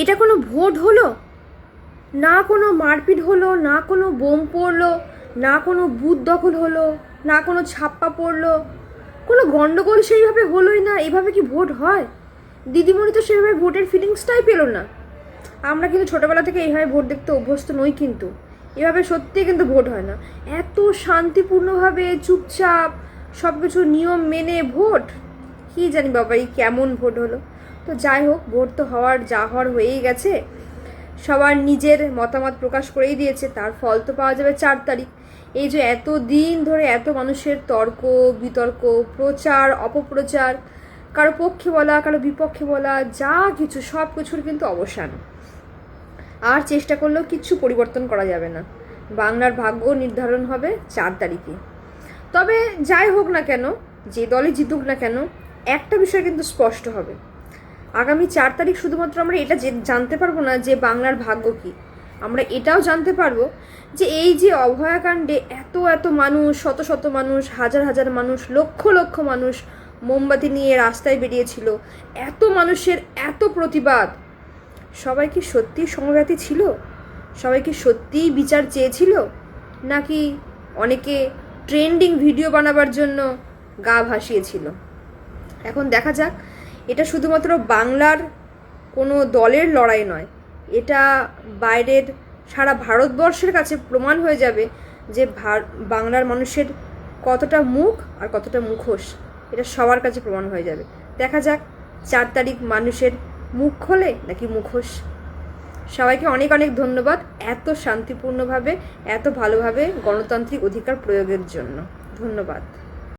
এটা কোনো ভোট হলো? না কোনো মারপিট হলো, না কোনো বোম পড়লো, না কোনো বুথ দখল হলো, না কোনো ছাপ্পা পড়লো, কোনো গন্ডগোল সেইভাবে হলোই না। এভাবে কি ভোট হয়? দিদিমণি তো সেভাবে ভোটের ফিলিংসটাই পেলো না। আমরা কিন্তু ছোটোবেলা থেকে এইভাবে ভোট দেখতে অভ্যস্ত নই, কিন্তু এভাবে সত্যিই কিন্তু ভোট হয় না। এত শান্তিপূর্ণভাবে চুপচাপ সব কিছু নিয়ম মেনে ভোট, কী জানি বাবা এই কেমন ভোট হলো। তো যাই হোক, ভোট তো হওয়ার যা হওয়ার হয়েই গেছে। সবার নিজের মতামত প্রকাশ করেই দিয়েছে, তার ফল তো পাওয়া যাবে 4 তারিখ। এই যে এত দিন ধরে এত মানুষের তর্ক বিতর্ক, প্রচার অপপ্রচার, কারো পক্ষে বলা কারো বিপক্ষে বলা, যা কিছু সব কিছুর কিন্তু অবসান। আর চেষ্টা করলেও কিচ্ছু পরিবর্তন করা যাবে না। বাংলার ভাগ্য নির্ধারণ হবে 4 তারিখে। তবে যাই হোক না কেন, যে দলে জিতুক না কেন, একটা বিষয় কিন্তু স্পষ্ট হবে। আগামী 4 তারিখ শুধুমাত্র আমরা এটা জানতে পারবো না যে বাংলার ভাগ্য কী, আমরা এটাও জানতে পারবো যে এই যে অভয়াকাণ্ডে এত এত মানুষ, শত শত মানুষ, হাজার হাজার মানুষ, লক্ষ লক্ষ মানুষ মোমবাতি নিয়ে রাস্তায় বেরিয়েছিল, এত মানুষের এত প্রতিবাদ, সবাই কি সত্যিই সমব্যাথী ছিল? সবাই কি সত্যিই বিচার চেয়েছিল? নাকি অনেকে ট্রেন্ডিং ভিডিও বানাবার জন্য গা ভাসিয়েছিল? এখন দেখা যাক। এটা শুধুমাত্র বাংলার কোনো দলের লড়াই নয়, এটা বাইরের সারা ভারতবর্ষের কাছে প্রমাণ হয়ে যাবে যে বাংলার মানুষের কতটা মুখ আর কতটা মুখোশ, এটা সবার কাছে প্রমাণ হয়ে যাবে। দেখা যাক 4 তারিখ মানুষের মুখ খোলে নাকি মুখোশ। সবাইকে অনেক অনেক ধন্যবাদ এত শান্তিপূর্ণভাবে, এত ভালোভাবে গণতান্ত্রিক অধিকার প্রয়োগের জন্য। ধন্যবাদ।